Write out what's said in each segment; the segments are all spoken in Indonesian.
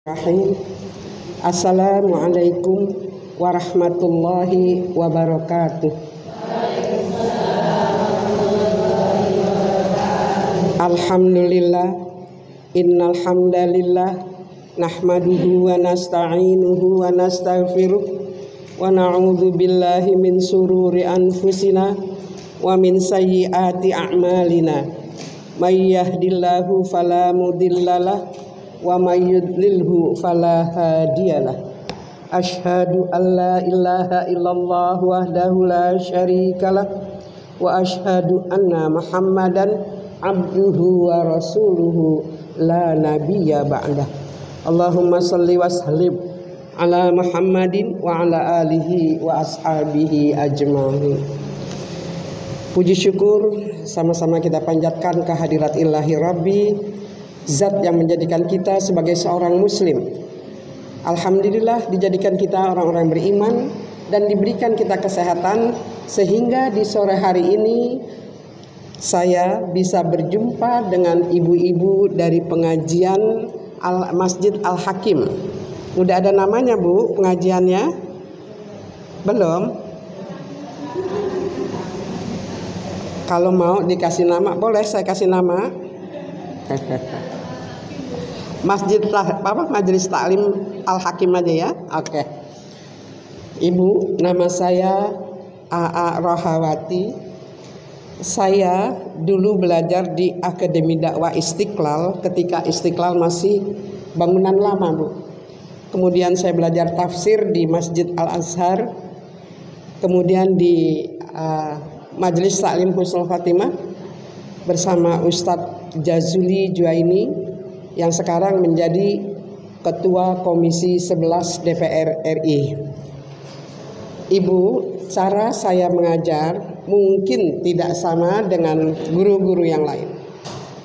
Bismillahirrahmanirrahim. Assalamualaikum warahmatullahi wabarakatuh. Alhamdulillah, innal hamdalillah nahmaduhu wa nasta'inuhu wa nastaghfiruh wa na'udzu billahi min sururi anfusina wa min sayyiati a'malina. May yahdihillahu fala mudhillalah wa may yudlilhu fala hadiyalah. Asyhadu an la ilaha illallah wahdahu la syarikalah wa asyhadu anna Muhammadan abduhu wa rasuluhu la nabiyya ba'dah. Allahumma shalli wa sallim ala Muhammadin wa ala alihi wa ashabihi ajma'in. Puji syukur sama-sama kita panjatkan kehadirat Ilahi Rabbi, Zat yang menjadikan kita sebagai seorang muslim. Alhamdulillah dijadikan kita orang-orang beriman dan diberikan kita kesehatan sehingga di sore hari ini saya bisa berjumpa dengan ibu-ibu dari pengajian Masjid Al-Hakim. Udah ada namanya Bu pengajiannya? Belum? Kalau mau dikasih nama boleh saya kasih nama. Majelis Taklim Al-Hakim aja ya. Oke. Ibu, nama saya A.A. Rohawati. Saya dulu belajar di Akademi Dakwah Istiqlal ketika Istiqlal masih bangunan lama, Bu. Kemudian saya belajar tafsir di Masjid Al-Azhar. Kemudian di Majelis Taklim Husnul Fatimah bersama Ustadz Jazuli Juaini yang sekarang menjadi Ketua Komisi 11 DPR RI. Ibu, cara saya mengajar mungkin tidak sama dengan guru-guru yang lain.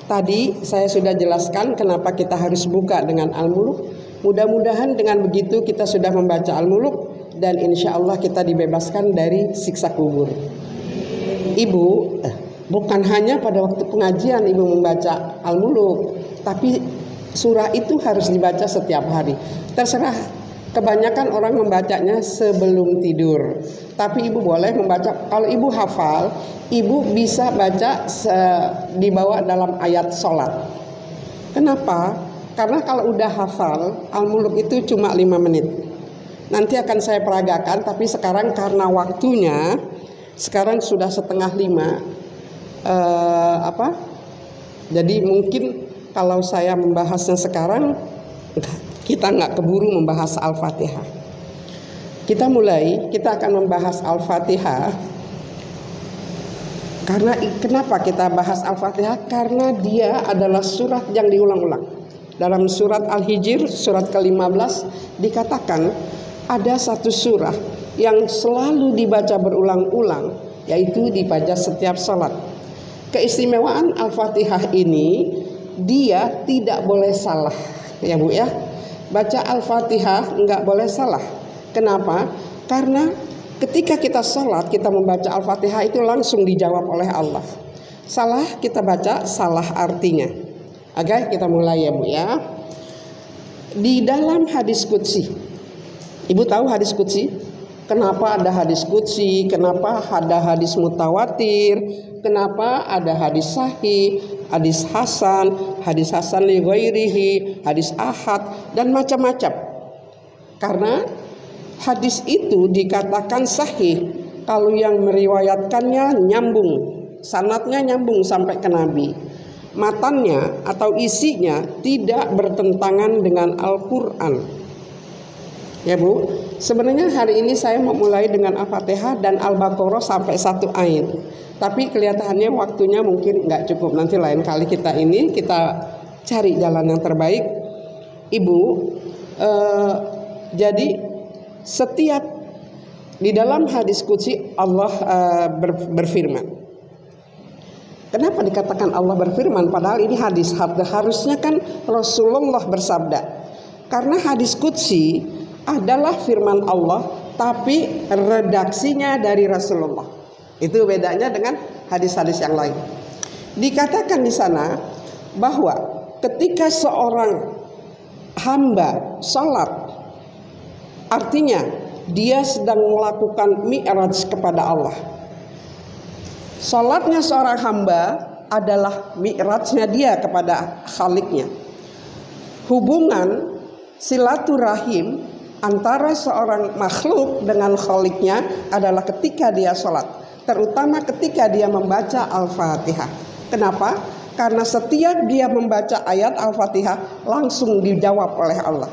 Tadi saya sudah jelaskan kenapa kita harus buka dengan Al-Muluk. Mudah-mudahan dengan begitu kita sudah membaca Al-Muluk dan insya Allah kita dibebaskan dari siksa kubur. Ibu, bukan hanya pada waktu pengajian ibu membaca Al-Muluk, tapi surah itu harus dibaca setiap hari. Terserah, kebanyakan orang membacanya sebelum tidur. Tapi ibu boleh membaca, kalau ibu hafal, ibu bisa baca dibawa dalam ayat sholat. Kenapa? Karena kalau udah hafal, Al-Muluk itu cuma 5 menit. Nanti akan saya peragakan, tapi sekarang karena waktunya, sekarang sudah 4:30. Jadi mungkin kalau saya membahasnya sekarang kita nggak keburu membahas Al-Fatihah. Kita akan membahas Al-Fatihah. Karena kenapa kita bahas Al-Fatihah? Karena dia adalah surat yang diulang-ulang. Dalam surat Al-Hijr surat ke-15 dikatakan ada satu surah yang selalu dibaca berulang-ulang, yaitu dibaca setiap salat. Keistimewaan Al-Fatihah ini dia tidak boleh salah, ya Bu ya. Baca Al-Fatihah nggak boleh salah. Kenapa? Karena ketika kita sholat, kita membaca Al-Fatihah itu langsung dijawab oleh Allah. Salah kita baca, salah artinya. Oke, kita mulai ya Bu ya. Di dalam hadis qudsi, Ibu tahu hadis qudsi? Kenapa ada hadis qudsi? Kenapa ada hadis mutawatir? Kenapa ada hadis sahih, hadis hasan li ghairihi, hadis ahad dan macam-macam? Karena hadis itu dikatakan sahih kalau yang meriwayatkannya nyambung, sanadnya nyambung sampai ke Nabi. Matannya atau isinya tidak bertentangan dengan Al-Qur'an. Ya Bu, sebenarnya hari ini saya mau mulai dengan Al-Fatihah dan Al-Baqarah sampai 1 ayat. Tapi kelihatannya waktunya mungkin nggak cukup. Nanti lain kali kita cari jalan yang terbaik. Ibu, jadi setiap di dalam hadis qudsi Allah berfirman. Kenapa dikatakan Allah berfirman? Padahal ini hadis, harusnya kan Rasulullah bersabda. Karena hadis qudsi adalah firman Allah, tapi redaksinya dari Rasulullah. Itu bedanya dengan hadis-hadis yang lain. Dikatakan di sana bahwa ketika seorang hamba sholat, artinya dia sedang melakukan mi'raj kepada Allah. Sholatnya seorang hamba adalah mi'rajnya dia kepada Khaliknya. Hubungan silaturahim antara seorang makhluk dengan Khaliknya adalah ketika dia sholat, terutama ketika dia membaca Al-Fatihah. Kenapa? Karena setiap dia membaca ayat Al-Fatihah langsung dijawab oleh Allah.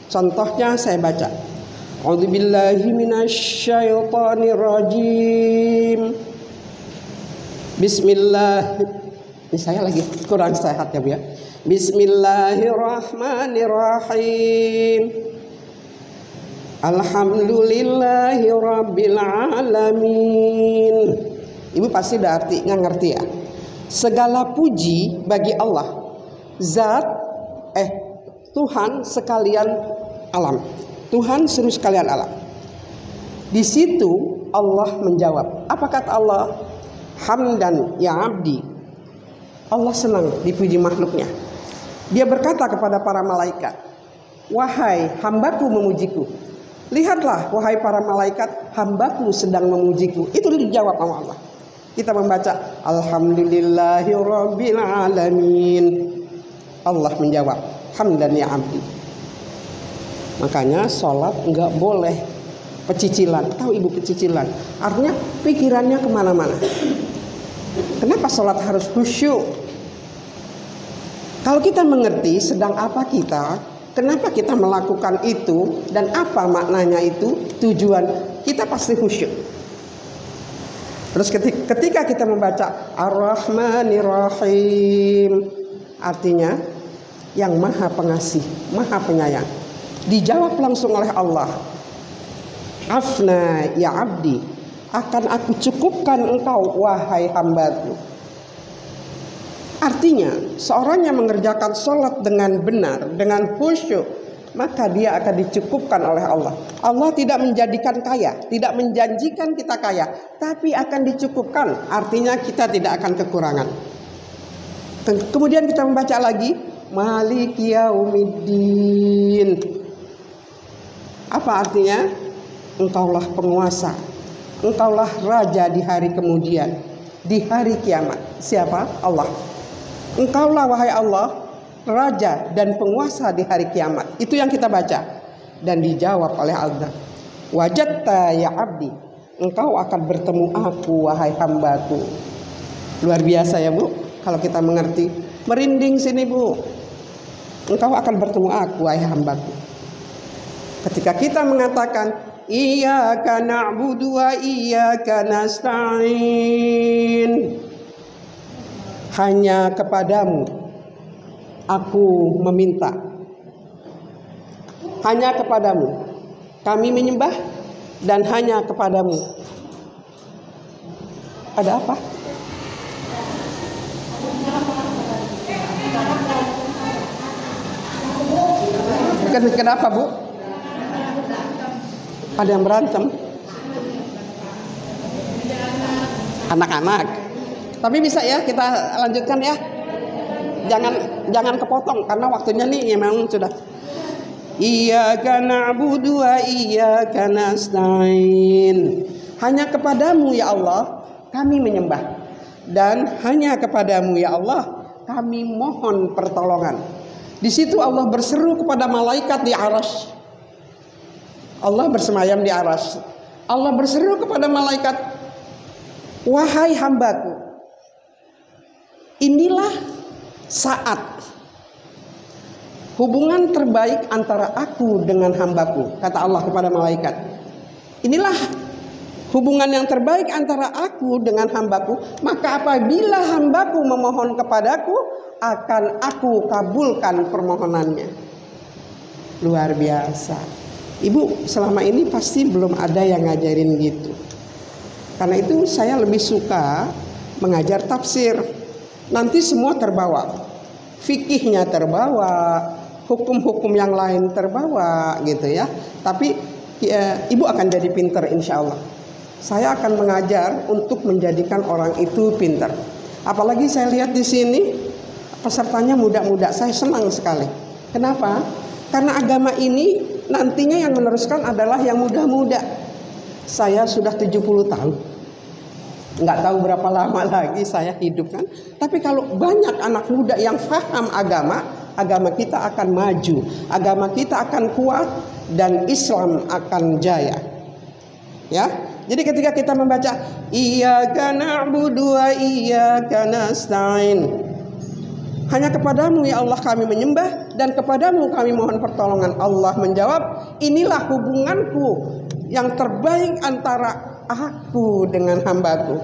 Contohnya saya baca, A'udzubillahi minasyaitonirrajim. Bismillah. Ini saya lagi kurang sehat ya Bu ya. Bismillahirrahmanirrahim. Alhamdulillahi rabbil alamin. Ibu pasti udah artinya ngerti ya. Segala puji bagi Allah, zat Tuhan sekalian alam. Tuhan seluruh sekalian alam. Di situ Allah menjawab. Apa kata Allah? Hamdan ya abdi. Allah senang dipuji makhluknya. Dia berkata kepada para malaikat, wahai hambaku memujiku. Lihatlah wahai para malaikat, hambaku sedang memujiku. Itu dijawab sama Allah. Kita membaca Alhamdulillahi rabbil alamin. Allah menjawab hamdan ya abdi. Makanya sholat enggak boleh pecicilan. Tahu ibu pecicilan? Artinya pikirannya kemana-mana. Kenapa sholat harus khusyuk? Kalau kita mengerti sedang apa kita, kenapa kita melakukan itu, dan apa maknanya itu, tujuan, kita pasti khusyuk. Terus ketika kita membaca Ar-Rahmanir-Rahim, artinya yang maha pengasih, maha penyayang. Dijawab langsung oleh Allah, Afna ya abdi, akan aku cukupkan engkau wahai hambaku. Artinya seorang yang mengerjakan sholat dengan benar, dengan khusyuk, maka dia akan dicukupkan oleh Allah. Allah tidak menjadikan kaya, tidak menjanjikan kita kaya, tapi akan dicukupkan. Artinya kita tidak akan kekurangan. Kemudian kita membaca lagi Maliki Yaumiddin. Apa artinya? Engkaulah penguasa, engkaulah raja di hari kemudian, di hari kiamat. Siapa? Allah. Engkaulah wahai Allah, raja dan penguasa di hari kiamat. Itu yang kita baca. Dan dijawab oleh Allah, wajadta ya abdi, engkau akan bertemu aku wahai hambaku. Luar biasa ya Bu. Kalau kita mengerti, merinding sini Bu. Engkau akan bertemu aku wahai hambaku. Ketika kita mengatakan iyyaka na'budu wa iyyaka nasta'in, hanya kepadamu aku meminta, hanya kepadamu kami menyembah, dan hanya kepadamu. Ada apa? Kenapa Bu? Ada yang berantem? Anak-anak. Tapi bisa ya kita lanjutkan ya. Jangan kepotong karena waktunya nih memang sudah. Iyyaka na'budu wa iyyaka nasta'in. Hanya kepadamu ya Allah kami menyembah, dan hanya kepadamu ya Allah kami mohon pertolongan. Di situ Allah berseru kepada malaikat di arasy. Allah bersemayam di arasy. Allah berseru kepada malaikat, wahai hambaku, inilah saat hubungan terbaik antara aku dengan hambaku, kata Allah kepada malaikat. Inilah hubungan yang terbaik antara aku dengan hambaku, maka apabila hambaku memohon kepadaku, akan aku kabulkan permohonannya. Luar biasa. Ibu selama ini pasti belum ada yang ngajarin gitu. Karena itu saya lebih suka mengajar tafsir. Nanti semua terbawa, fikihnya terbawa, hukum-hukum yang lain terbawa gitu ya. Tapi ya, ibu akan jadi pinter insya Allah. Saya akan mengajar untuk menjadikan orang itu pinter. Apalagi saya lihat di sini pesertanya muda-muda, saya senang sekali. Kenapa? Karena agama ini nantinya yang meneruskan adalah yang muda-muda. Saya sudah 70 tahun. Nggak tahu berapa lama lagi saya hidup kan. Tapi kalau banyak anak muda yang paham agama, agama kita akan maju, agama kita akan kuat, dan Islam akan jaya. Ya, jadi ketika kita membaca Iyyaka na'budu wa iyyaka nasta'in, hanya kepadamu ya Allah kami menyembah, dan kepadamu kami mohon pertolongan. Allah menjawab, inilah hubunganku yang terbaik antara aku dengan hambaku.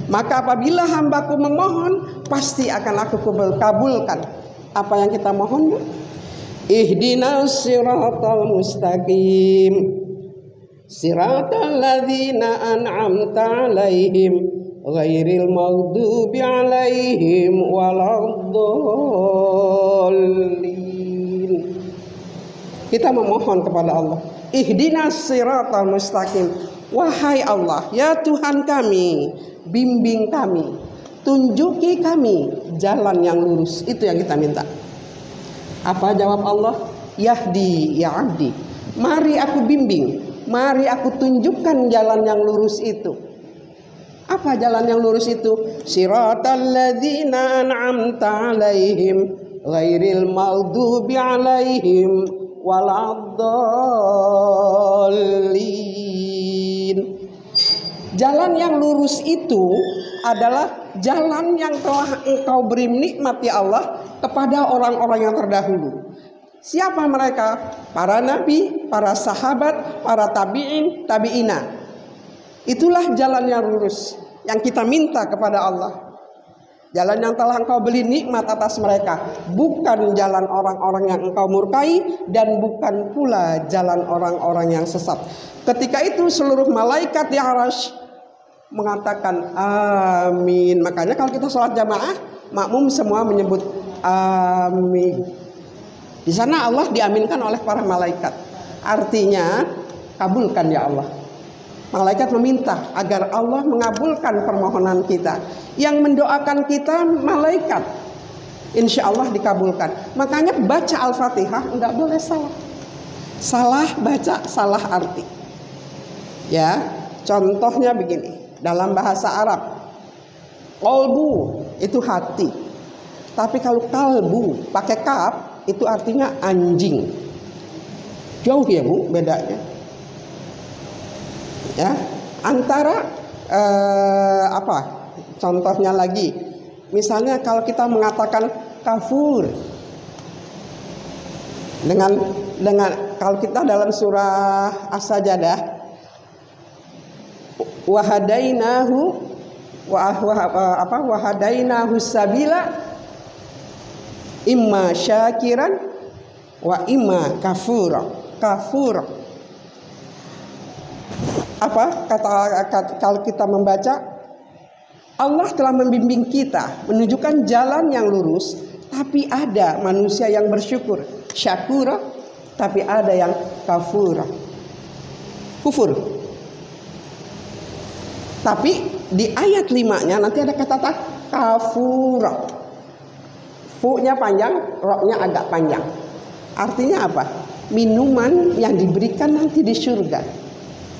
Maka apabila hambaku memohon, pasti akan aku kabulkan apa yang kita mohon. Ihdinas siratal mustaqim, siratal ladzina an'amta 'alaihim ghairil maghdubi 'alaihim waladdallin. Kita memohon kepada Allah, ihdinas siratal mustaqim, wahai Allah, ya Tuhan kami, bimbing kami, tunjuki kami jalan yang lurus. Itu yang kita minta. Apa jawab Allah? Yahdi ya abdi, mari aku bimbing, mari aku tunjukkan jalan yang lurus itu. Apa jalan yang lurus itu? Siratal ladzina an'amta 'alaihim ghairil maghdubi 'alaihim waladdallin. Jalan yang lurus itu adalah jalan yang telah Engkau beri nikmat ya Allah kepada orang-orang yang terdahulu. Siapa mereka? Para nabi, para sahabat, para tabi'in, tabi'ina. Itulah jalan yang lurus yang kita minta kepada Allah. Jalan yang telah Engkau beri nikmat atas mereka, bukan jalan orang-orang yang Engkau murkai, dan bukan pula jalan orang-orang yang sesat. Ketika itu seluruh malaikat di Arasy mengatakan amin. Makanya kalau kita sholat jamaah, makmum semua menyebut amin. Di sana Allah diaminkan oleh para malaikat. Artinya kabulkan ya Allah. Malaikat meminta agar Allah mengabulkan permohonan kita. Yang mendoakan kita malaikat, insya Allah dikabulkan. Makanya baca Al-Fatihah enggak boleh salah. Salah baca, salah arti. Ya, contohnya begini. Dalam bahasa Arab, qalbu itu hati. Tapi kalau kalbu pakai kaf, itu artinya anjing. Jauh ya Bu bedanya. Ya, antara apa? Contohnya lagi, misalnya kalau kita mengatakan kafur, dengan kalau kita dalam surah As-Sajdah, wahadainahu sabila imma syakiran wa imma kafura. Apa kalau kita membaca, Allah telah membimbing kita menunjukkan jalan yang lurus, tapi ada manusia yang bersyukur, syakura, tapi ada yang kafura, kufur. Tapi di ayat 5-nya nanti ada kata kafura. Fu-nya panjang, ro-nya agak panjang. Artinya apa? Minuman yang diberikan nanti di surga.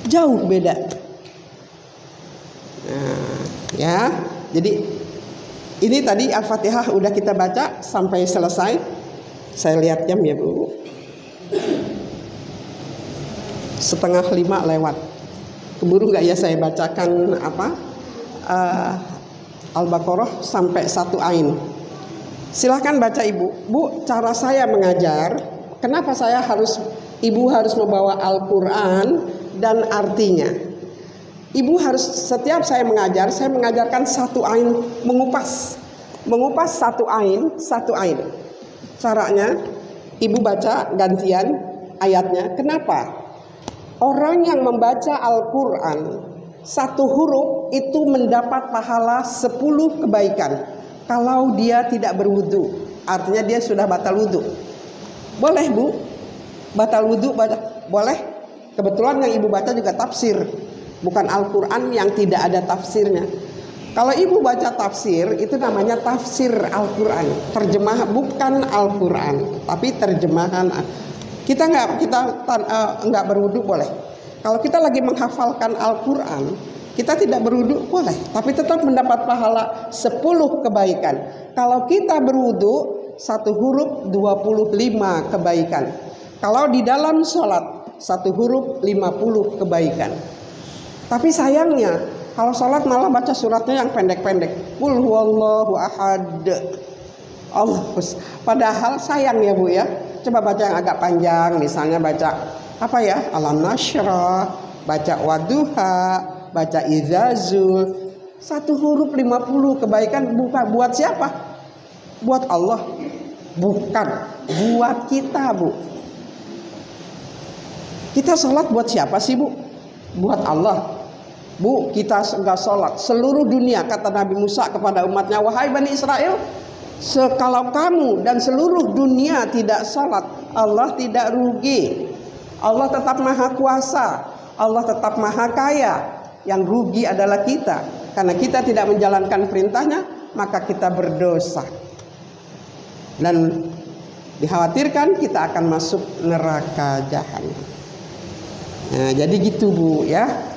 Jauh beda. Nah, ya. Jadi ini tadi Al-Fatihah udah kita baca sampai selesai. Saya lihat jam ya Bu. 4:30 lewat. Keburu nggak ya saya bacakan apa? Al-Baqarah sampai 1 ain. Silahkan baca Ibu. Bu, cara saya mengajar, kenapa Ibu harus membawa Al-Quran dan artinya. Ibu harus, setiap saya mengajarkan 1 ain, mengupas 1 ain. Caranya Ibu baca gantian ayatnya. Kenapa? Orang yang membaca Al-Quran 1 huruf itu mendapat pahala 10 kebaikan. Kalau dia tidak berwudu, artinya dia sudah batal wudu. Boleh Bu, batal wudu boleh. Kebetulan yang Ibu baca juga tafsir, bukan Al-Quran yang tidak ada tafsirnya. Kalau Ibu baca tafsir, itu namanya tafsir Al-Quran. Terjemah bukan Al-Quran, tapi terjemahan. Kita nggak berwudu boleh. Kalau kita lagi menghafalkan Al-Quran, kita tidak berwudu boleh, tapi tetap mendapat pahala 10 kebaikan. Kalau kita berwudu, 1 huruf 25 kebaikan. Kalau di dalam sholat, 1 huruf 50 kebaikan. Tapi sayangnya, kalau sholat malah baca suratnya yang pendek-pendek. Qul huwallahu ahad. Padahal sayang ya Bu ya. Coba baca yang agak panjang, misalnya baca apa ya? Alam nasyrah, baca wadduha, baca idzazul. 1 huruf 50 kebaikan. Buat siapa? Buat Allah. Bukan buat kita Bu. Kita sholat buat siapa sih Bu? Buat Allah. Bu, kita enggak sholat. Seluruh dunia, kata Nabi Musa kepada umatnya, wahai Bani Israel, kalau kamu dan seluruh dunia tidak sholat, Allah tidak rugi. Allah tetap maha kuasa, Allah tetap maha kaya. Yang rugi adalah kita. Karena kita tidak menjalankan perintahnya, maka kita berdosa. Dan dikhawatirkan kita akan masuk neraka jahanam. Nah, jadi gitu Bu ya.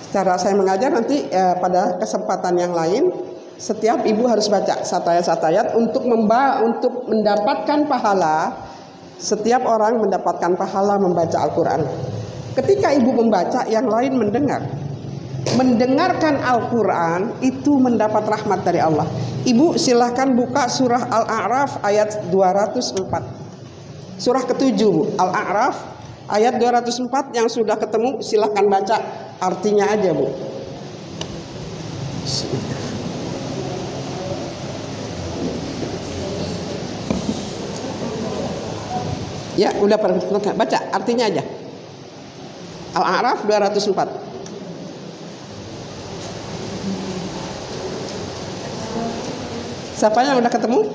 Cara saya mengajar nanti pada kesempatan yang lain, setiap ibu harus baca satu ayat untuk mendapatkan pahala. Setiap orang mendapatkan pahala membaca Al-Quran. Ketika ibu membaca, yang lain mendengar. Mendengarkan Al-Quran itu mendapat rahmat dari Allah. Ibu silahkan buka surah Al-A'raf ayat 204. Surah ke-7 Bu, Al-A'raf ayat 204. Yang sudah ketemu silahkan baca artinya aja Bu. Ya udah pernah baca artinya aja. Al-A'raf 204. Siapa yang udah ketemu?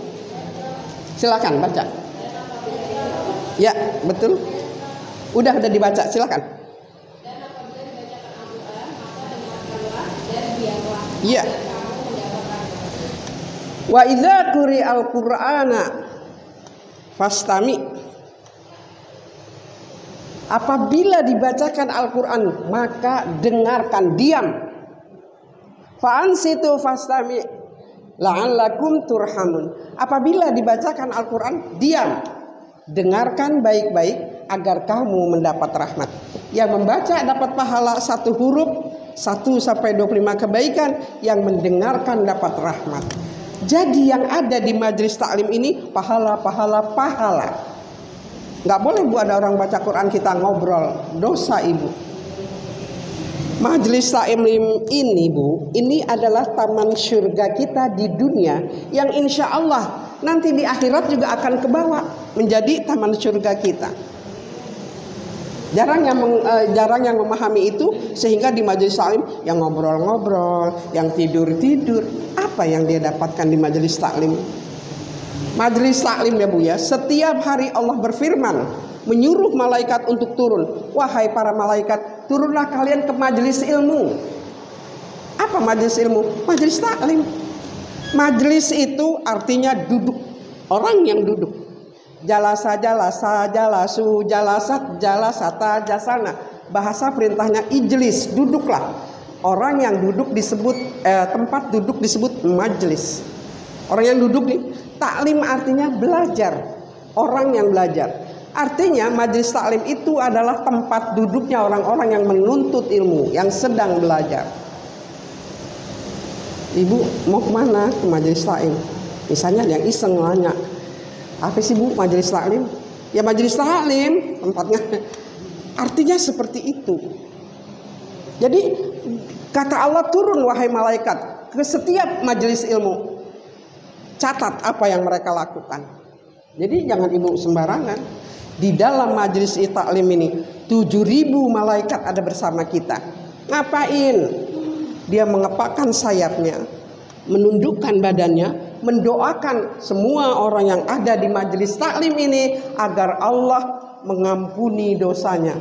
Silakan baca. Ya betul. Udah dibaca, silakan. Iya. Wa idza quri'al Qur'ana fastami. Apabila dibacakan Al-Qur'an, maka dengarkan, diam. Fa ansitu fastami la'allakum turhamun. Apabila dibacakan Al-Qur'an, diam. Dengarkan baik-baik agar kamu mendapat rahmat. Yang membaca dapat pahala 1 huruf 1 sampai 25 kebaikan, yang mendengarkan dapat rahmat. Jadi yang ada di majelis taklim ini pahala. Nggak boleh Bu ada orang baca Quran kita ngobrol, dosa Ibu. Majelis taklim ini Bu, ini adalah taman surga kita di dunia, yang insya Allah nanti di akhirat juga akan kebawa menjadi taman surga kita. Jarang yang memahami itu, sehingga di majelis taklim yang ngobrol-ngobrol, yang tidur-tidur. Apa yang dia dapatkan di majelis taklim? Majelis taklim ya Bu ya, setiap hari Allah berfirman, menyuruh malaikat untuk turun. Wahai para malaikat, turunlah kalian ke majelis ilmu. Apa majelis ilmu? Majelis taklim. Majelis itu artinya duduk, orang yang duduk. Jalasa, jalasu, jalasat, jalasata, jasana. Bahasa perintahnya ijlis, duduklah. Orang yang duduk disebut tempat duduk disebut majelis. Orang yang duduk nih, taklim artinya belajar. Orang yang belajar. Artinya majelis taklim itu adalah tempat duduknya orang-orang yang menuntut ilmu, yang sedang belajar. Ibu mau kemana? Ke majelis taklim. Misalnya yang iseng nanya, apa sih Bu majelis taklim? Ya majelis taklim tempatnya. Artinya seperti itu. Jadi kata Allah, turun wahai malaikat ke setiap majelis ilmu. Catat apa yang mereka lakukan. Jadi jangan Ibu sembarangan. Di dalam majelis taklim ini 7.000 malaikat ada bersama kita. Ngapain? Dia mengepakkan sayapnya, menundukkan badannya, mendoakan semua orang yang ada di majelis taklim ini agar Allah mengampuni dosanya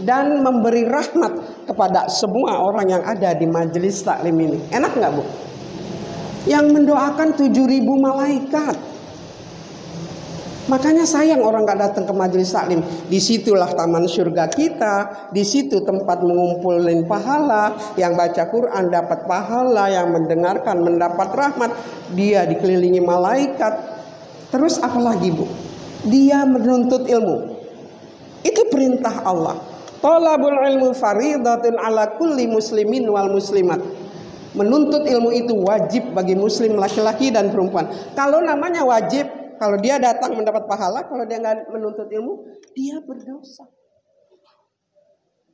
dan memberi rahmat kepada semua orang yang ada di majelis taklim ini. Enak nggak Bu? Yang mendoakan 7.000 malaikat. Makanya sayang orang nggak datang ke majelis taklim. Disitulah taman surga kita. Di situ tempat mengumpulin pahala. Yang baca Quran dapat pahala, yang mendengarkan mendapat rahmat. Dia dikelilingi malaikat. Terus apalagi Bu? Dia menuntut ilmu. Itu perintah Allah. Thalabul ilmu faridatun ala kulli muslimin wal muslimat. Menuntut ilmu itu wajib bagi muslim laki-laki dan perempuan. Kalau namanya wajib, kalau dia datang mendapat pahala, kalau dia nggak menuntut ilmu, dia berdosa.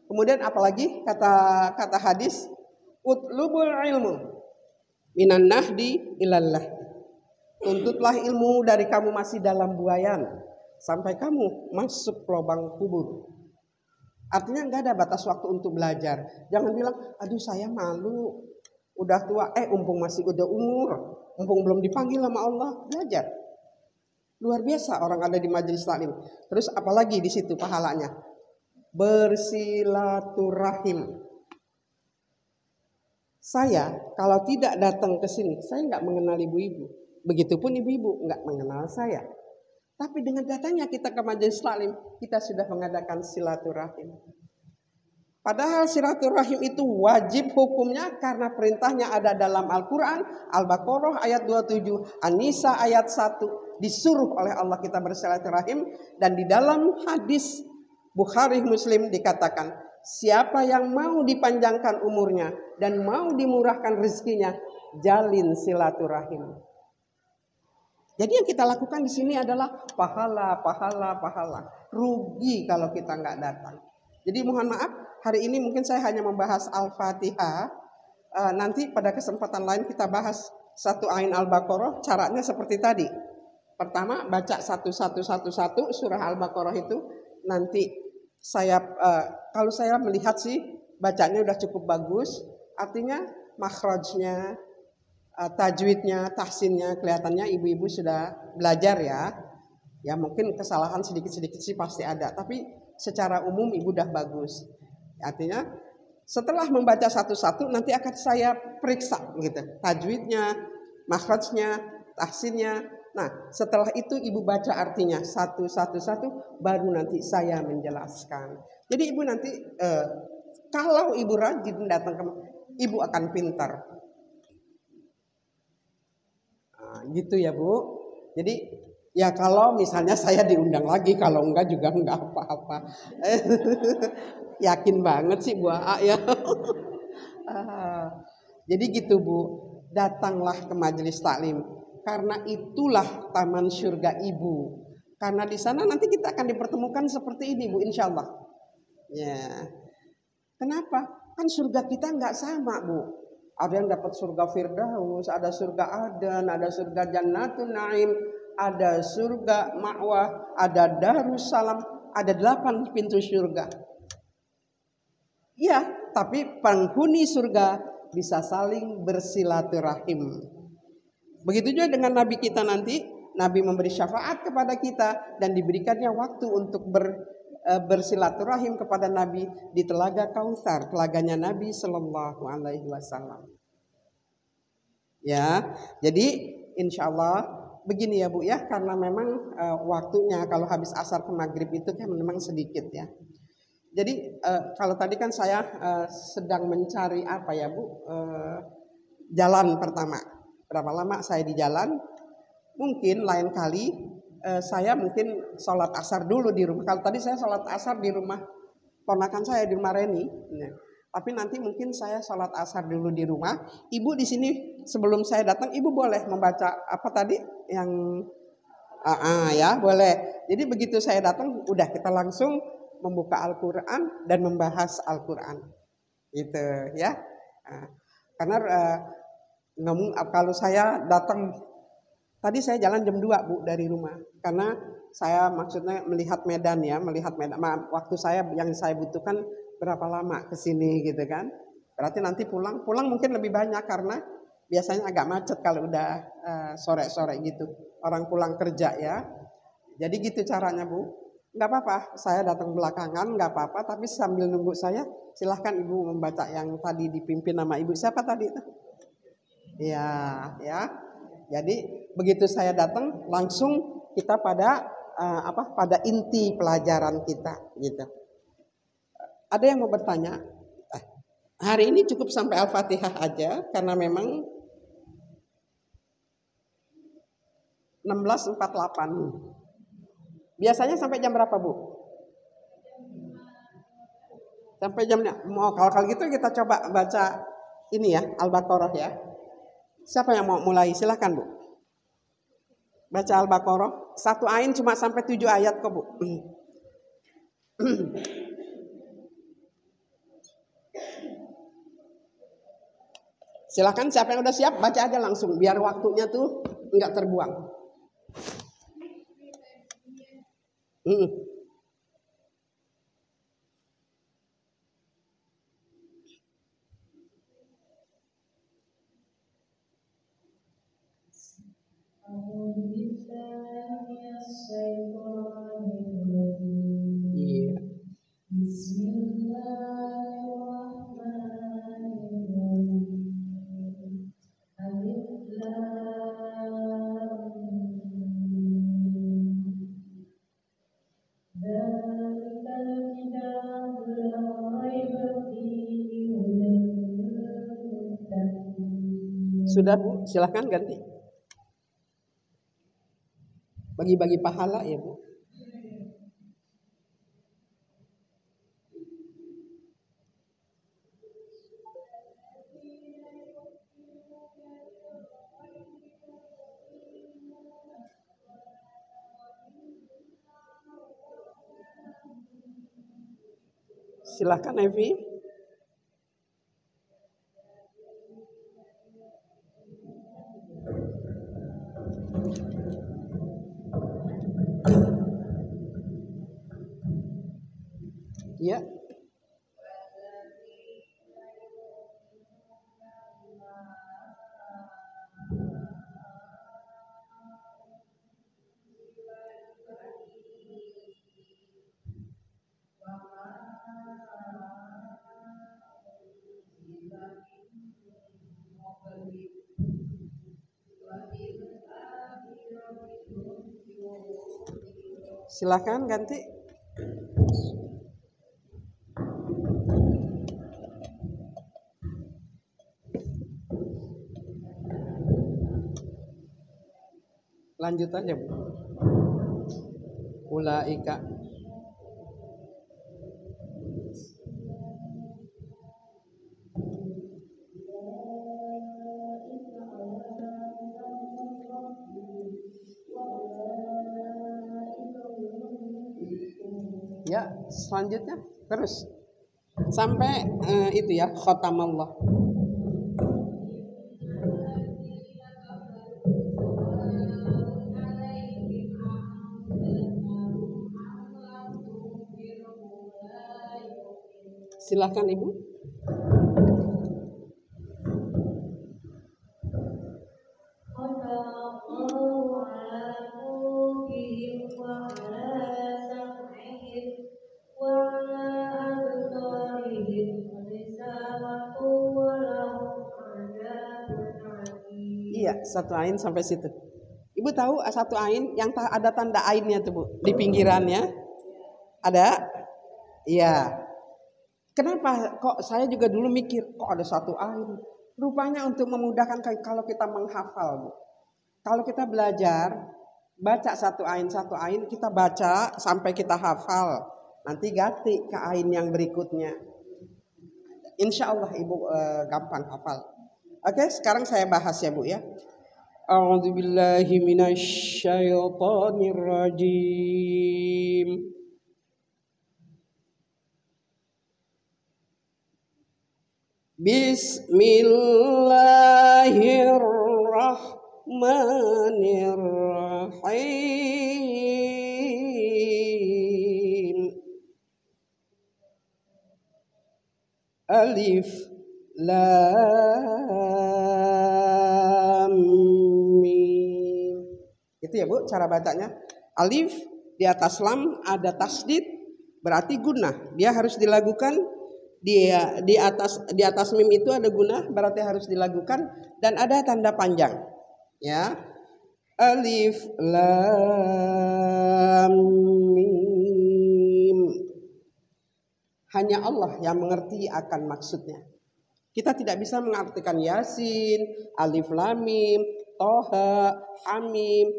Kemudian apalagi kata hadis, utlubul ilmu minan nahdi ilallah. Tuntutlah ilmu dari kamu masih dalam buayan sampai kamu masuk lubang kubur. Artinya nggak ada batas waktu untuk belajar. Jangan bilang, aduh saya malu, udah tua, umpung masih udah umur, umpung belum dipanggil sama Allah, belajar. Luar biasa orang ada di majelis taklim. Terus apalagi di situ pahalanya? Bersilaturahim. Saya kalau tidak datang ke sini, saya nggak mengenal ibu-ibu. Begitupun ibu-ibu nggak mengenal saya. Tapi dengan datangnya kita ke majelis taklim, kita sudah mengadakan silaturahim. Padahal silaturahim itu wajib hukumnya karena perintahnya ada dalam Al-Quran, Al-Baqarah ayat 27, An-Nisa ayat 1. Disuruh oleh Allah kita bersilaturahim. Dan di dalam hadis Bukhari Muslim dikatakan, siapa yang mau dipanjangkan umurnya dan mau dimurahkan rezekinya, jalin silaturahim. Jadi yang kita lakukan di sini adalah pahala. Rugi kalau kita nggak datang. Jadi mohon maaf, hari ini mungkin saya hanya membahas Al-Fatihah. Nanti pada kesempatan lain kita bahas satu ain Al-Baqarah. Caranya seperti tadi. Pertama baca 1111 surah Al-Baqarah itu. Nanti saya kalau saya melihat sih bacanya udah cukup bagus. Artinya makhrajnya, tajwidnya, tahsinnya kelihatannya ibu-ibu sudah belajar ya. Ya mungkin kesalahan sedikit-sedikit sih pasti ada, tapi secara umum ibu udah bagus. Artinya setelah membaca satu-satu nanti akan saya periksa gitu, tajwidnya, makhrajnya, tahsinnya. Nah setelah itu ibu baca artinya satu-satu baru nanti saya menjelaskan. Jadi ibu nanti kalau ibu rajin datang ke ibu akan pintar. Gitu ya Bu. Jadi ya kalau misalnya saya diundang lagi, kalau enggak juga enggak apa-apa. Yakin banget sih Bu Aa ya. Jadi gitu Bu, datanglah ke majelis taklim karena itulah taman surga Ibu. Karena di sana nanti kita akan dipertemukan seperti ini Bu, insya Allah. Ya. Kenapa? Kan surga kita enggak sama Bu. Ada yang dapat surga Firdaus, ada surga Adan, ada surga Jannatun Naim, ada surga Ma'wah, ada Darussalam, ada 8 pintu surga. Ya, tapi penghuni surga bisa saling bersilaturahim. Begitu juga dengan Nabi kita nanti, Nabi memberi syafaat kepada kita dan diberikannya waktu untuk bersilaturahim kepada Nabi di Telaga Kautsar, telaganya Nabi Sallallahu Alaihi Wasallam. Ya, jadi insya Allah begini ya Bu ya, karena memang waktunya kalau habis asar ke maghrib itu kan memang sedikit ya. Jadi kalau tadi kan saya sedang mencari apa ya Bu, jalan pertama. Berapa lama saya di jalan? Mungkin lain kali saya mungkin sholat asar dulu di rumah. Kalau tadi saya sholat asar di rumah ponakan saya, di rumah Reni. Nah, tapi nanti mungkin saya sholat asar dulu di rumah. Ibu di sini sebelum saya datang, ibu boleh membaca apa tadi yang ya boleh. Jadi begitu saya datang, udah kita langsung membuka Al-Quran dan membahas Al-Quran. Gitu ya. Karena kalau saya datang tadi saya jalan jam 2 Bu dari rumah, karena saya maksudnya melihat medan ya, waktu saya yang saya butuhkan berapa lama ke sini gitu kan. Berarti nanti pulang mungkin lebih banyak karena biasanya agak macet kalau udah sore-sore gitu. Orang pulang kerja ya. Jadi gitu caranya Bu. Enggak apa-apa, saya datang belakangan enggak apa-apa, tapi sambil nunggu saya silahkan Ibu membaca yang tadi dipimpin nama Ibu. Siapa tadi itu? Ya. Jadi begitu saya datang langsung kita pada pada inti pelajaran kita gitu. Ada yang mau bertanya? Hari ini cukup sampai Al-Fatihah aja karena memang 16.48. Biasanya sampai jam berapa, Bu? Sampai jamnya. Mau kalau gitu kita coba baca ini ya, Al-Baqarah ya. Siapa yang mau mulai? Silakan, Bu. Baca Al-Baqarah. 1 ain cuma sampai 7 ayat kok, Bu. Silakan siapa yang udah siap baca aja langsung biar waktunya tuh nggak terbuang. Iya. Sudah, Bu, silahkan ganti. Bagi-bagi pahala ya, Bu. Silahkan, Evi. Ya. Silakan ganti. Lanjut aja, Bu. Ulaika. Ya, selanjutnya terus sampai itu ya, khatamallah. Silakan, Ibu. Iya, 1 ain sampai situ. Ibu tahu 1 ain yang ada tanda ainnya tuh, Bu, di pinggirannya? Ada? Iya. Kenapa kok saya juga dulu mikir kok ada 1 ain? Rupanya untuk memudahkan kalau kita menghafal, Bu. Kalau kita belajar baca 1 ain kita baca sampai kita hafal. Nanti ganti ke ain yang berikutnya. Insya Allah Ibu gampang hafal. Oke, sekarang saya bahas ya, Bu ya. A'udzubillahi minasyaitonirrajim. Bismillahirrahmanirrahim. Alif Lam Mim. Itu ya, Bu, cara bacanya. Alif di atas lam ada tasdid, berarti gunnah. Dia harus dilakukan. Dia di atas mim itu ada gunnah, berarti harus dilakukan, dan ada tanda panjang. Ya. Alif Lam Mim. Hanya Allah yang mengerti akan maksudnya. Kita tidak bisa mengartikan Yasin, Alif Lam Mim, Toha, Hamim,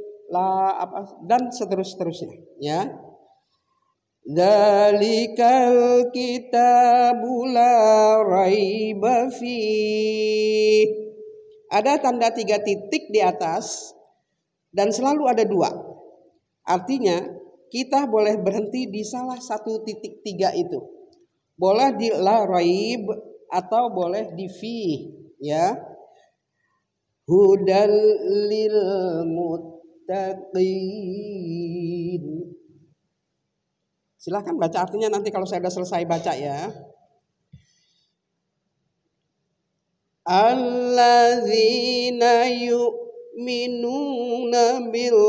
dan seterusnya, ya. Dzalikal kitabu la raiba fih. Ada tanda 3 titik di atas dan selalu ada 2. Artinya kita boleh berhenti di salah satu titik 3 itu. Boleh di la raib atau boleh di fi, ya. Hudal lil muttaqin. Silahkan baca artinya nanti kalau saya sudah selesai baca, ya. Alladzina yu'minuna bil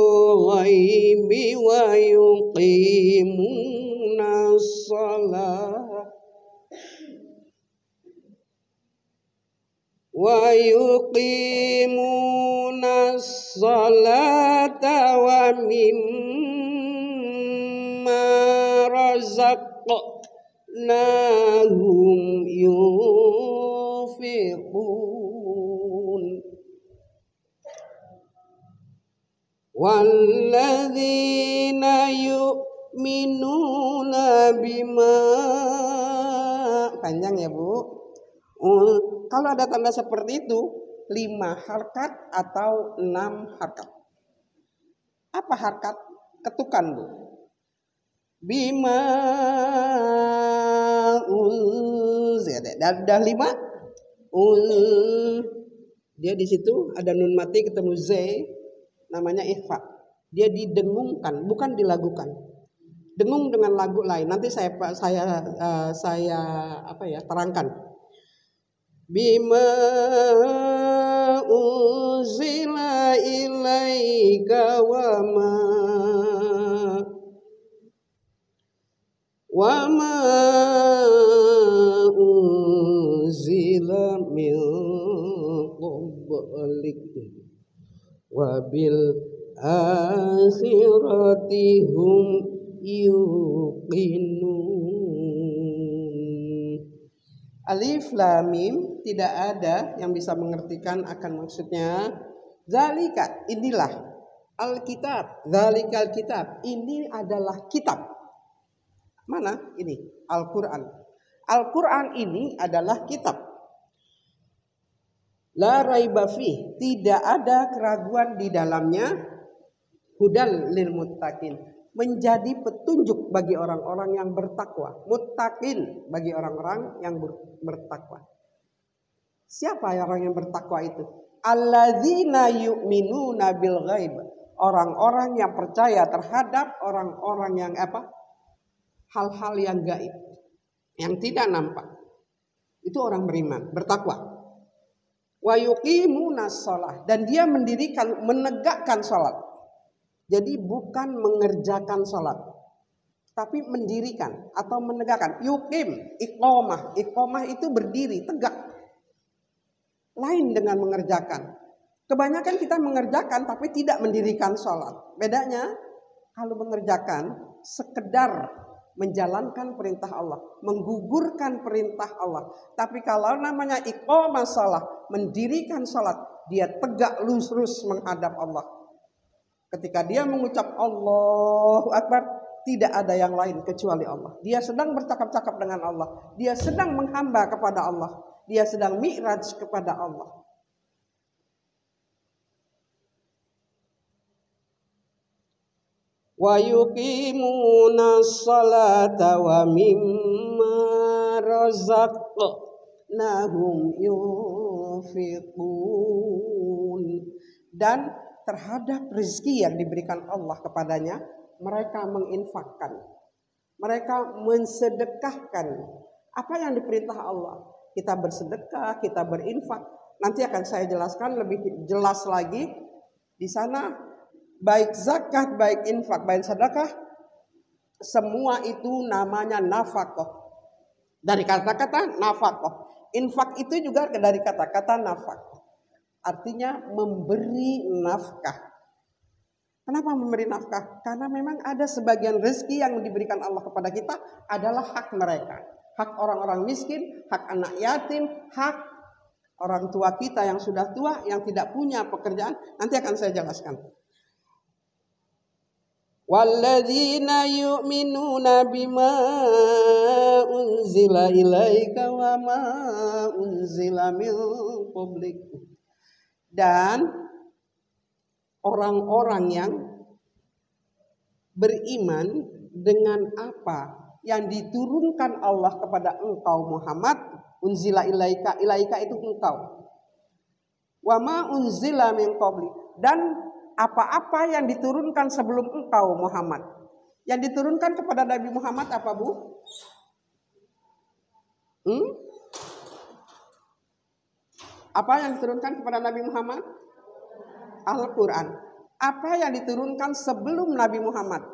ghaibi wa yuqimuna shalah wa mimma razaqnahum yunfiqun walladzina yu'minuna bima. Panjang ya, Bu. Kalau ada tanda seperti itu 5 harkat atau 6 harkat. Apa harkat? Ketukan, Bu. Bima dah 5 dia di situ ada nun mati ketemu z, namanya ikhfa. Dia didengungkan, bukan dilagukan. Dengung dengan lagu lain. Nanti saya terangkan. Bima unzila ilaika wa ma unzila min qablik wa bil akhirati hum yuqinun. Alif Lam Mim tidak ada yang bisa mengertikan akan maksudnya. Zalika, inilah Alkitab. Zalikal kitab, ini adalah kitab. Mana? Ini Al-Quran. Al-Quran ini adalah kitab. La raiba fih, tidak ada keraguan di dalamnya. Hudal lil muttaqin, menjadi petunjuk bagi orang-orang yang bertakwa. Muttaqin, bagi orang-orang yang bertakwa. Siapa orang yang bertakwa itu? Alladzina yu'minuna bil ghaib, orang-orang yang percaya terhadap orang-orang yang hal-hal yang gaib, yang tidak nampak. Itu orang beriman, bertakwa. Wa yuqimuna shalah, dan dia menegakkan salat. Jadi bukan mengerjakan salat, tapi mendirikan atau menegakkan. Yuqim, iqamah. Iqamah itu berdiri, tegak. Lain dengan mengerjakan. Kebanyakan kita mengerjakan tapi tidak mendirikan salat. Bedanya kalau mengerjakan sekedar menjalankan perintah Allah, menggugurkan perintah Allah. Tapi kalau namanya iqamah salat, mendirikan salat, dia tegak lurus menghadap Allah. Ketika dia mengucap Allahu Akbar, tidak ada yang lain kecuali Allah. Dia sedang bercakap-cakap dengan Allah. Dia sedang menghamba kepada Allah. Dia sedang mi'raj kepada Allah. Wa yuqimuna sholata wa mimma razaqnahum yunfiqun. Dan terhadap rezeki yang diberikan Allah kepadanya, mereka menginfakkan. Mereka mensedekahkan. Apa yang diperintah Allah? Kita bersedekah, kita berinfak. Nanti akan saya jelaskan lebih jelas lagi. Di sana baik zakat, baik infak, baik sedekah, semua itu namanya nafkah. Dari kata-kata nafkah. Infak itu juga dari kata-kata nafkah. Artinya memberi nafkah. Kenapa memberi nafkah? Karena memang ada sebagian rezeki yang diberikan Allah kepada kita adalah hak mereka. Hak orang-orang miskin, hak anak yatim, hak orang tua kita yang sudah tua, yang tidak punya pekerjaan. Nanti akan saya jelaskan. Walladzina yu'minuna bima unzila ilaika wa ma unzila min qablik. Dan orang-orang yang beriman dengan apa yang diturunkan Allah kepada engkau Muhammad, unzila ilaika, ilaika itu engkau. Wa ma unzila min qablik, dan apa-apa yang diturunkan sebelum engkau Muhammad. Yang diturunkan kepada Nabi Muhammad apa, Bu? Apa yang diturunkan kepada Nabi Muhammad? Al-Quran. Apa yang diturunkan sebelum Nabi Muhammad?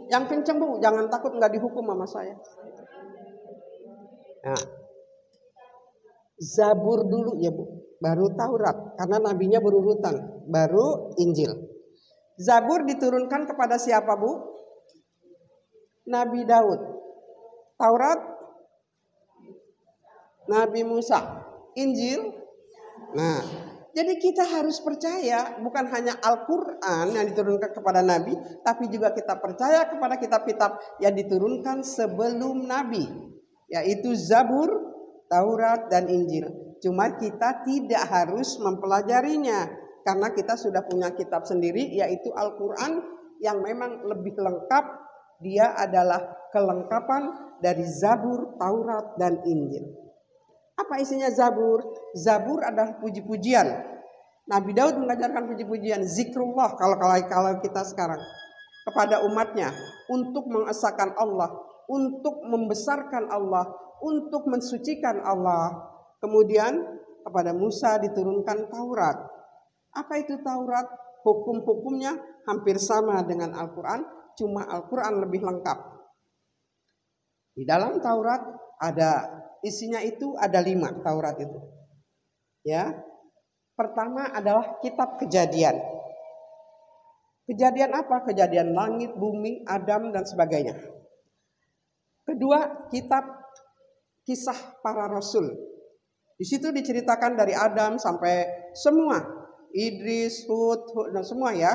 Yang kenceng, Bu, jangan takut nggak dihukum sama saya. Nah, Zabur dulu ya, Bu, baru Taurat, karena nabinya berurutan, baru Injil. Zabur diturunkan kepada siapa, Bu? Nabi Daud. Taurat Nabi Musa. Injil. Nah, jadi kita harus percaya bukan hanya Al-Quran yang diturunkan kepada Nabi, tapi juga kita percaya kepada kitab-kitab yang diturunkan sebelum Nabi, yaitu Zabur, Taurat, dan Injil. Cuma kita tidak harus mempelajarinya, karena kita sudah punya kitab sendiri, yaitu Al-Quran, yang memang lebih lengkap. Dia adalah kelengkapan dari Zabur, Taurat, dan Injil. Apa isinya Zabur? Zabur adalah puji-pujian. Nabi Daud mengajarkan puji-pujian, zikrullah kalau kita sekarang kepada umatnya, untuk mengesahkan Allah, untuk membesarkan Allah, untuk mensucikan Allah. Kemudian kepada Musa diturunkan Taurat. Apa itu Taurat? Hukum-hukumnya hampir sama dengan Al-Quran, cuma Al-Quran lebih lengkap. Di dalam Taurat ada isinya, itu ada 5 Taurat itu. Ya. Pertama adalah kitab Kejadian. Kejadian apa? Kejadian langit, bumi, Adam, dan sebagainya. Kedua, kitab Kisah Para Rasul. Di situ diceritakan dari Adam sampai semua, Idris, Hud, dan semua ya,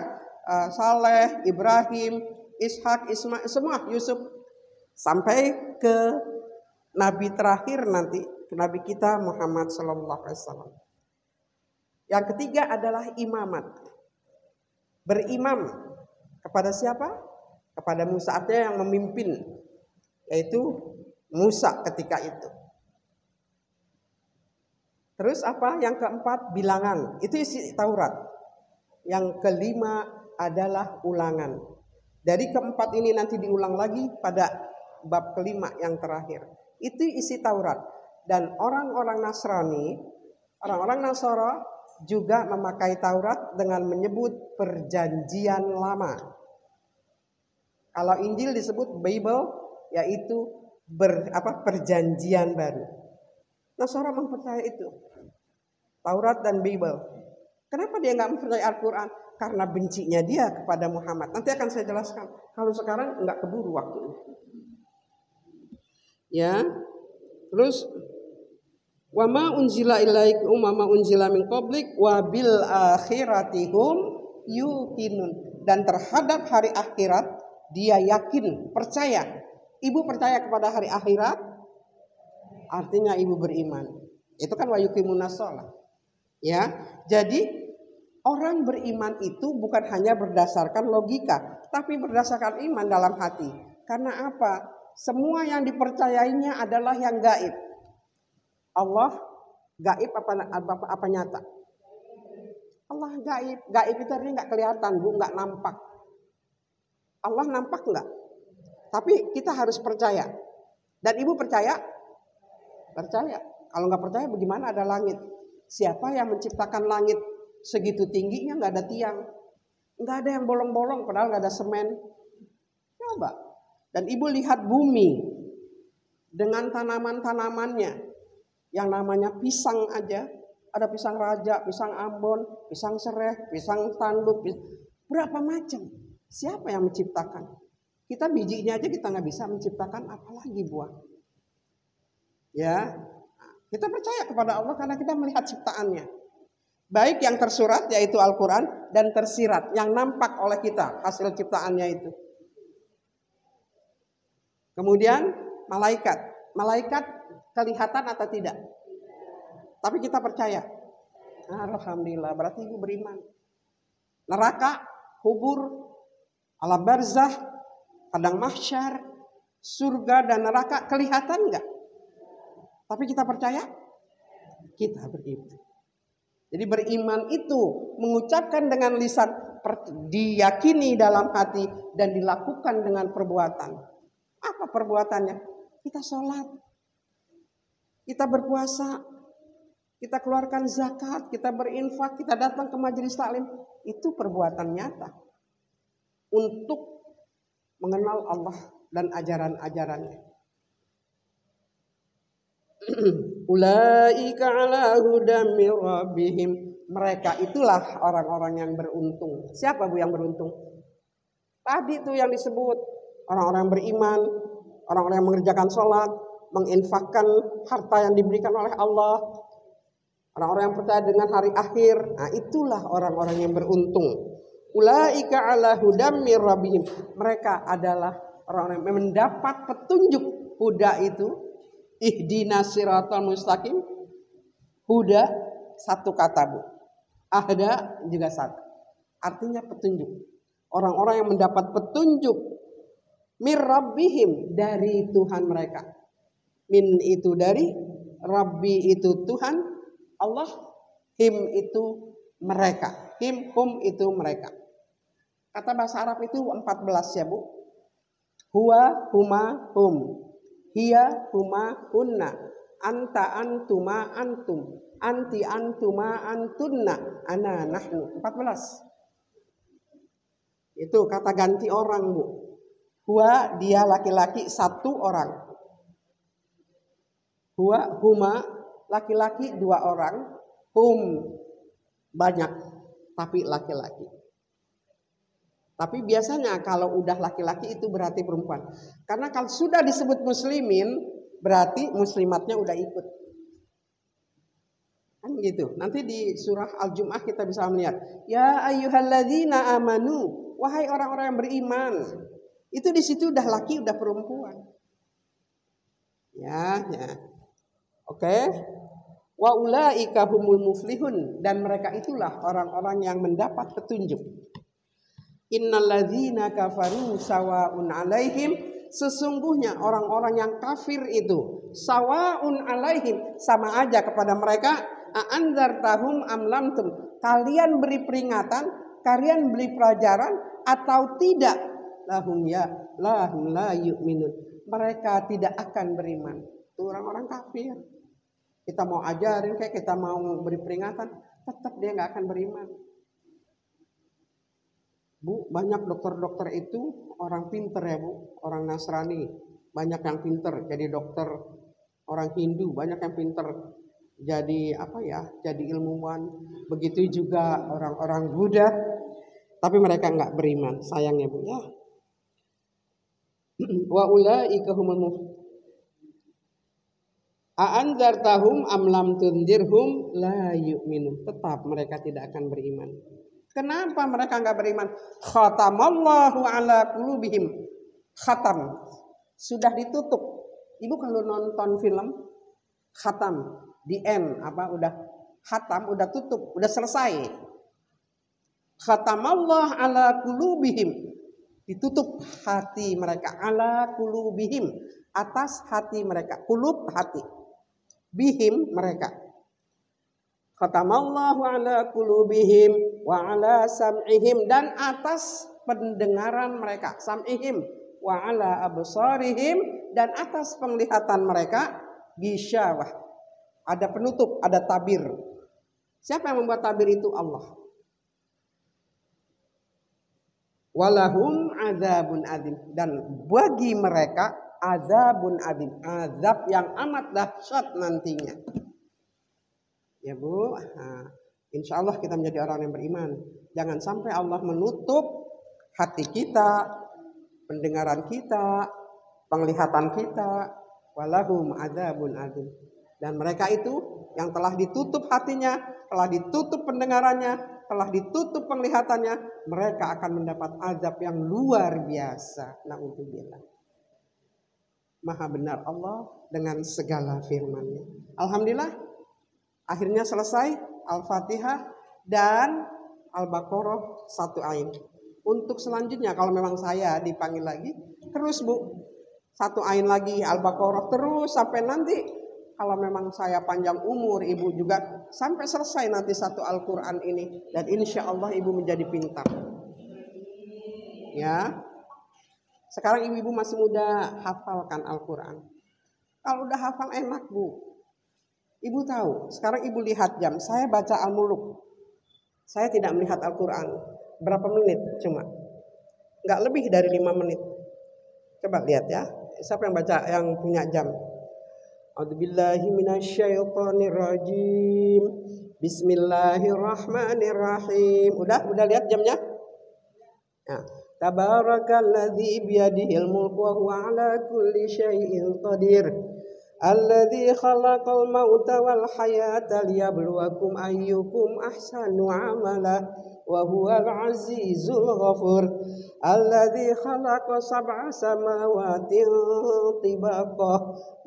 Saleh, Ibrahim, Ishak, Ismail, semua, Yusuf, sampai ke Nabi terakhir nanti, Nabi kita Muhammad SAW. Yang ketiga adalah imamat. Berimam kepada siapa? Kepada Musa, artinya yang memimpin, yaitu Musa ketika itu. Terus apa? Yang keempat, bilangan. Itu isi Taurat. Yang kelima adalah ulangan. Dari keempat ini nanti diulang lagi pada bab kelima yang terakhir. Itu isi Taurat. Dan orang-orang Nasrani, orang-orang Nasara juga memakai Taurat dengan menyebut perjanjian lama. Kalau Injil disebut Bible, yaitu perjanjian baru. Nasara mempercayai itu, Taurat dan Bible. Kenapa dia nggak mempercayai Al-Quran? Karena bencinya dia kepada Muhammad. Nanti akan saya jelaskan. Kalau sekarang nggak keburu waktunya. Ya, terus wa ma unzila ilaikum wa ma unzila min qablik wa bil akhiratihum yuqinun, dan terhadap hari akhirat dia yakin, percaya. Ibu percaya kepada hari akhirat, artinya ibu beriman. Itu kan wa yuqimunas shalah. Ya, jadi orang beriman itu bukan hanya berdasarkan logika, tapi berdasarkan iman dalam hati. Karena apa? Semua yang dipercayainya adalah yang gaib. Allah gaib apa nyata? Allah gaib. Gaib itu artinya nggak kelihatan, Bu, nggak nampak. Allah nampak nggak? Tapi kita harus percaya. Dan ibu percaya? Percaya. Kalau nggak percaya, bagaimana ada langit? Siapa yang menciptakan langit segitu tingginya, nggak ada tiang, nggak ada yang bolong-bolong, padahal nggak ada semen? Coba. Dan ibu lihat bumi dengan tanaman-tanamannya, yang namanya pisang aja, Ada pisang raja, pisang Ambon, pisang sereh, pisang tanduk, berapa macam. Siapa yang menciptakan? Kita bijinya aja kita nggak bisa menciptakan, apalagi buah. Ya, kita percaya kepada Allah karena kita melihat ciptaannya. Baik yang tersurat yaitu Al-Quran dan tersirat yang nampak oleh kita hasil ciptaannya itu. Kemudian malaikat. Malaikat kelihatan atau tidak? Tapi kita percaya. Alhamdulillah, berarti ibu beriman. Neraka, kubur, alam barzah, padang mahsyar, surga dan neraka kelihatan enggak? Tapi kita percaya? Kita beriman. Jadi beriman itu mengucapkan dengan lisan, diyakini dalam hati dan dilakukan dengan perbuatan. Apa perbuatannya? Kita sholat, kita berpuasa, kita keluarkan zakat, kita berinfak, kita datang ke majelis taklim. Itu perbuatan nyata untuk mengenal Allah dan ajaran-ajarannya. Ulaika ala hudam min rabbihim. Mereka itulah orang-orang yang beruntung. Siapa Bu yang beruntung? Tadi tuh yang disebut orang-orang yang beriman, orang-orang yang mengerjakan sholat, menginfakkan harta yang diberikan oleh Allah, orang-orang yang percaya dengan hari akhir. Nah, itulah orang-orang yang beruntung. Ulaika ala hudam min rabbihim. Mereka adalah orang-orang yang mendapat petunjuk. Huda itu ihdinas siratal mustaqim. Huda satu kata Bu. Ahda juga satu. Artinya petunjuk. Orang-orang yang mendapat petunjuk mir rabbihim dari Tuhan mereka. Min itu dari, Rabbi itu Tuhan, Allah, him itu mereka. Him, hum itu mereka. Kata bahasa Arab itu 14 ya Bu. Huwa, huma, hum. Hiya, huma, hunna. Anta, antuma, antum. Anti, antuma, antunna. Ana, nahnu. 14. Itu kata ganti orang Bu. Huwa dia laki-laki satu orang. Huwa huma laki-laki dua orang. Hum banyak tapi laki-laki. Tapi biasanya kalau udah laki-laki itu berarti perempuan. Karena kalau sudah disebut muslimin berarti muslimatnya udah ikut. Kan gitu. Nanti di surah Al-Jum'ah kita bisa melihat. Ya ayyuhalladzina amanu. Wahai orang-orang yang beriman. Itu di situ udah laki, udah perempuan. Ya. Oke. Wa ulaika humul muflihun, dan mereka itulah orang-orang yang mendapat petunjuk. Innalladzina kafaru sawaun alaihim, sesungguhnya orang-orang yang kafir itu sawaun alaihim, sama aja kepada mereka. A'anzartahum am lam tum, kalian beri peringatan, kalian beri pelajaran atau tidak. Lahum la yu'minun, mereka tidak akan beriman. Itu orang-orang kafir. Kita mau ajarin kayak kita mau beri peringatan, tetap dia nggak akan beriman. Bu, banyak dokter-dokter itu orang pinter ya Bu, orang Nasrani banyak yang pinter jadi dokter, orang Hindu banyak yang pinter jadi jadi ilmuwan. Begitu juga orang-orang Buddha, tapi mereka nggak beriman, sayangnya Bu ya. Wa ulaika humul muflihun. A'anzartahum am lam tundirhum la yu'minun. Tetap mereka tidak akan beriman. Kenapa mereka enggak beriman? Khatamallahu ala qulubihim. Khatam. Sudah ditutup. Ibu kalau nonton film khatam, di end udah khatam, udah tutup, udah selesai. Khatamallahu ala qulubihim. Ditutup hati mereka, ala qulubihim, atas hati mereka, qulub hati, bihim mereka. Khatamallahu ala qulubihim wa ala sam'ihim, dan atas pendengaran mereka, sam'ihim, wa ala absarihim, dan atas penglihatan mereka, gisyawah. Ada penutup, ada tabir. Siapa yang membuat tabir itu? Allah. Walahum azabun adzim, dan bagi mereka azabun adzim, azab yang amat dahsyat nantinya. Ya Bu, nah, insya Allah kita menjadi orang yang beriman. Jangan sampai Allah menutup hati kita, pendengaran kita, penglihatan kita. Walahum adzabun adzim. Dan mereka itu yang telah ditutup hatinya, telah ditutup pendengarannya, telah ditutup penglihatannya, mereka akan mendapat azab yang luar biasa. Na'udzubillah. Maha benar Allah dengan segala firman-Nya. Alhamdulillah, akhirnya selesai Al-Fatihah dan Al-Baqarah 1 ain. Untuk selanjutnya kalau memang saya dipanggil lagi, terus Bu, 1 ain lagi Al-Baqarah terus sampai nanti kalau memang saya panjang umur, Ibu juga sampai selesai nanti 1 Al-Quran ini. Dan insya Allah Ibu menjadi pintar. Ya, sekarang ibu-ibu masih muda, hafalkan Al-Quran. Kalau udah hafal enak Bu. Ibu tahu, sekarang Ibu lihat jam, saya baca Al-Muluk. Saya tidak melihat Al-Quran. Berapa menit cuma? Nggak lebih dari 5 menit. Coba lihat ya. Siapa yang baca, yang punya jam? A'udzubillahi minasyaitonirrajim. Bismillahirrahmanirrahim. Udah lihat jamnya? Nah, tabarakalladzi biyadihil mulku wa huwa ala kulli syai'in qadir. Alladzi khalaqal mauta wal hayata liyabluwakum ayyukum ahsanu amala wa huwal azizul ghafur. Alladzi khalaqa sab'a samawati tibaqa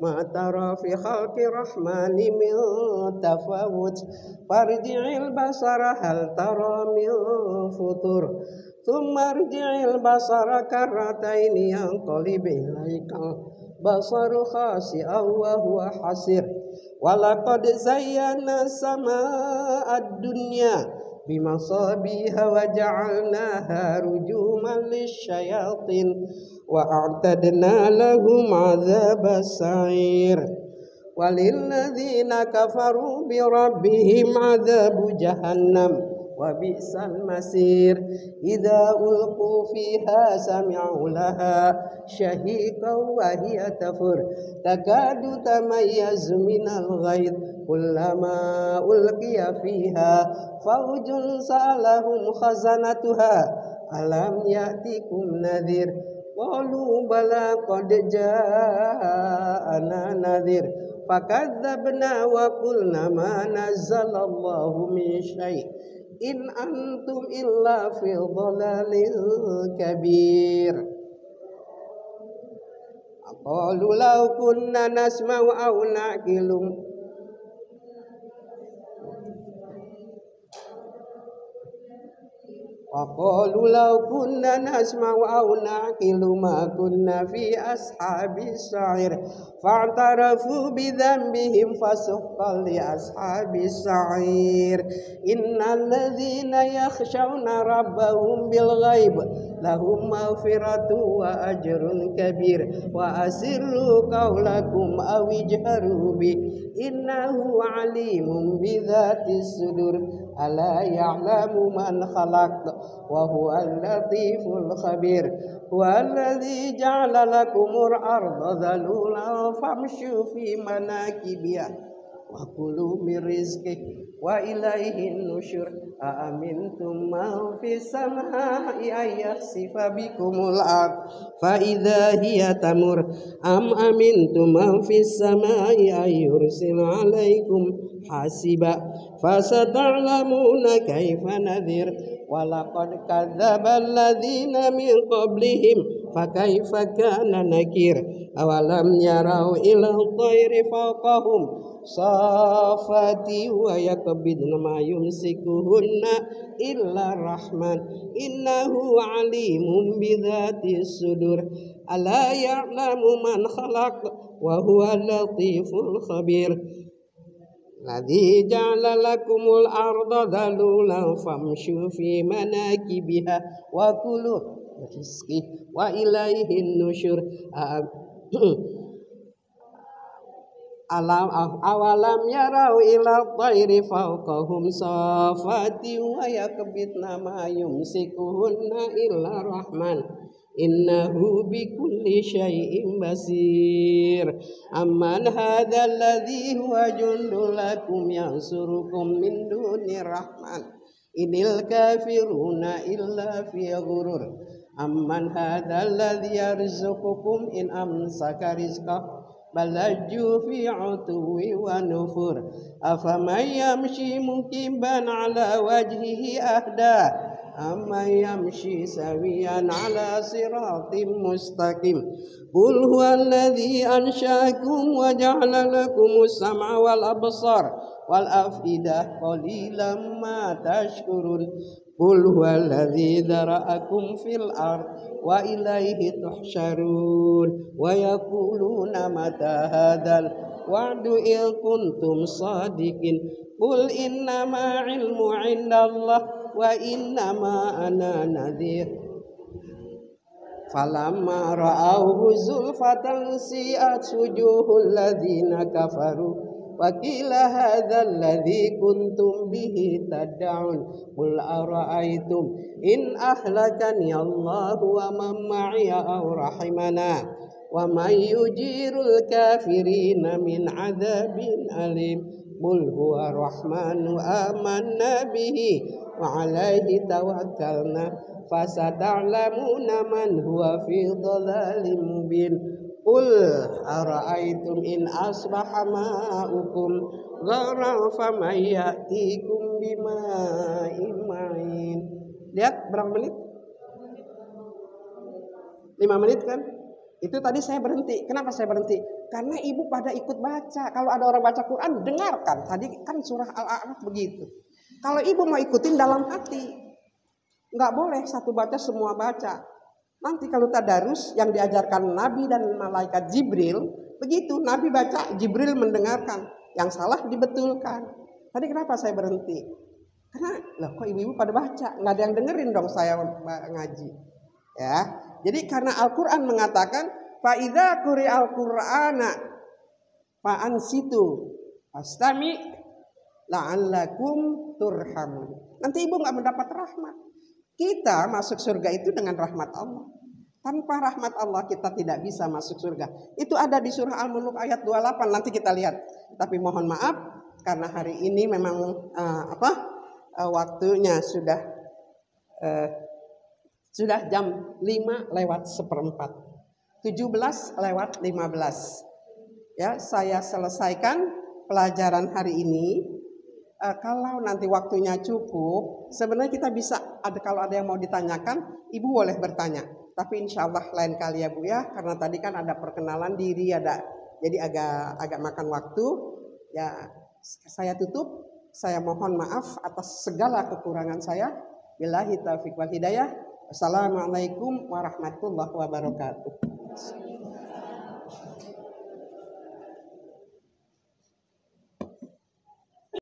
ma tara fi khalqi rahmani min tafawut farji'il basara hal tara min futur thumma rji'il basara karrataini yanqalib ilaika basaru khasi'an wa huwa hasir walaqad zayyana sama'ad dunya bimasabiha wa ja'alnaha rujuman lisyayatin wa a'tadna lahum 'adzabas sa'ir walilladzina kafaru bi rabbihim 'adzabu jahannam wa bi'sal masir idza ulqu fiha sami'u laha syahiqan wa hiya tafur takadu tamayyazu minal ghaid kullama ulqiya fiha fawjun salahum khazanatuha alam ya'tikum nadhir qalu bala qad ja'ana nadhir fakadzabna wa qulna ma nazzalallahu min syai' in antum illa fi dhalalin kabir. Qalu law kunna nasma'u aw na'qilu وقالوا لو كنا نسمع أو نعقل ما كنا في أصحاب السعير فاعترفوا بذنبهم فسحقا لأصحاب السعير إن الذين يخشون ربهم بالغيب لهم مغفرة وأجر كبير وأسروا قولكم أو اجهروا به إنه عليم بذات الصدور ألا يعلم من خلق وهو اللطيف الخبير هو الذي جعل لكم الأرض ذلولا فامشوا في مناكبها وكلوا من رزقه وإليه النشور أأمنتم من في السماء أن يخسف بكم الأرض فإذا هي تمر أم أمنتم من في السماء أن يرسل عليكم حاسبا فستعلمون كيف نذر ولقد كذب الذين من قبلهم فكيف كان نكير أولم يروا إلى الطير فوقهم صافات ويقبضن ما يمسكهن إلا الرحمن إنه عليم بذات الصدور ألا يعلم من خلق وهو اللطيف الخبير الذي جعل لكم الأرض ذلولا فامشوا في مناكبها وكلوا رزقه وإليه النشور awalam yarau ila thairi fawqahum safati wa yakbitna ma yumsikuhunna illa rahman innahu bikulli syai'in basir. Amman hadzal ladzi huwa jundul lakum yansurukum min dunir rahman inil kafiruna illa fi ghurur. Amman hadzal ladzi yarzuqukum in amsaka rizqahu balajju fi utuwi wa nufur. Afaman yamshi mukiban ala wajhihi ahda amman yamshi sawiyan ala siratim mustaqim. Qul huwallazi ansha'akum wa ja'ala lakumus sam'a wal absar wal afidah qalilan ma tashkurun. Qul huwallazi dzara'akum fil ard wa ilaihi tuhsyarun wa yaquluna mata hadzal wa'du in kuntum shadiqin. Qul innama ilmu 'indallah wa innama ana nadhir. Falamma ra'awhu zulfatan si'at wujuhul ladzina kafaru wa qila hadzal ladzi kuntum bihi tad'un. Qul ara'aytum in ahlakani Allahu wa man ma'iya aw rahimana wa man yujirul kafirina min 'adzabin alim. Qul huwa rahmanu amanna bihi wa 'alaihi tawakkalna fasata'lamuna man huwa fi dhalalin mubin. Qul ara'aytum in asbaha ma'ukum gharan faman ya'tikum bima'in ma'in. Lihat berapa menit? 5 menit kan? Itu tadi saya berhenti. Kenapa saya berhenti? Karena ibu pada ikut baca. Kalau ada orang baca Quran, dengarkan. Tadi kan surah Al-A'raf begitu. Kalau ibu mau ikutin dalam hati, nggak boleh satu baca semua baca. Nanti kalau tadarus yang diajarkan Nabi dan malaikat Jibril, begitu Nabi baca, Jibril mendengarkan. Yang salah dibetulkan. Tadi kenapa saya berhenti? Karena loh kok ibu-ibu pada baca, nggak ada yang dengerin dong saya ngaji. Ya, jadi karena Al-Quran mengatakan fa idza quri'al qur'ana fa ansitu fastami la'allakum turhamun. Nanti ibu nggak mendapat rahmat. Kita masuk surga itu dengan rahmat Allah. Tanpa rahmat Allah kita tidak bisa masuk surga. Itu ada di surah Al-Mulk ayat 28, nanti kita lihat. Tapi mohon maaf karena hari ini memang waktunya sudah jam 5:04. 17:15. Ya, saya selesaikan pelajaran hari ini. Kalau nanti waktunya cukup, sebenarnya kita bisa kalau ada yang mau ditanyakan, ibu boleh bertanya. Tapi insya Allah lain kali ya bu ya, karena tadi kan ada perkenalan diri, jadi agak makan waktu. Ya, saya tutup. Saya mohon maaf atas segala kekurangan saya. Billahi taufiq wal hidayah. Wassalamualaikum warahmatullahi wabarakatuh.